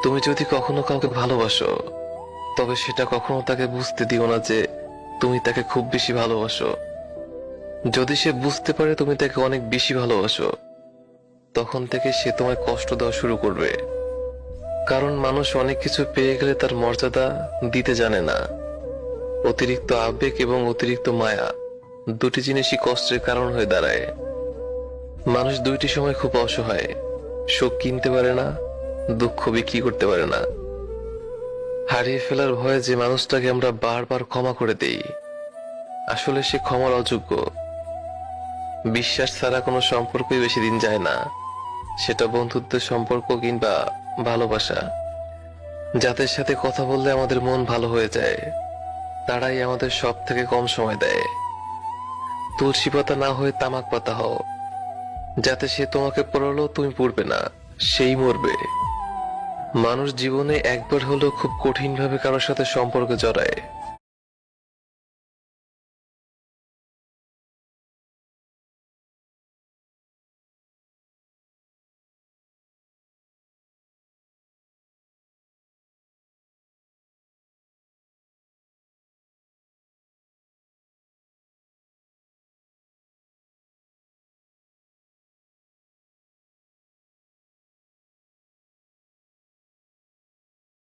তুমি যদি কখনো কাউকে ভালোবাসো, তবে সেটা কখনো তাকে বুঝতে দিও না যে তুমি তাকে খুব বেশি ভালোবাসো। যদি সে বুঝতে পারে তুমি তাকে অনেক বেশি ভালোবাসো, তখন থেকে সে তোমায় কষ্ট দেওয়া শুরু করবে। কারণ মানুষ অনেক কিছু পেয়ে গেলে তার মর্যাদা দিতে জানে না। অতিরিক্ত আবেগ এবং অতিরিক্ত মায়া দুটি জিনিসই কষ্টের কারণ হয়ে দাঁড়ায়। মানুষ দুইটি সময় খুব অসহায়, সুখ কিনতে পারে না, দুঃখ বিক্রি করতে পারে না। হারিয়ে ফেলার ভয়ে যে মানুষটাকে আমরা বারবার ক্ষমা করে দেই, আসলে সে ক্ষমার অযোগ্য। বিশ্বাস ছাড়া কোনো সম্পর্কই বেশি দিন যায় না, সেটা বন্ধুত্বের সম্পর্ক কিংবা ভালোবাসা। যাদের সাথে কথা বললে আমাদের মন ভালো হয়ে যায়, তারাই আমাদের সব থেকে কম সময় দেয়। তুলসী পাতা না হয়ে তামাক পাতা হও, যাতে সে তোমাকে পড়ালো তুমি পড়বে না, সেই মরবে। মানুষ জীবনে একবার হলেও খুব কঠিন ভাবে কারোর সাথে সম্পর্কে জড়ায়।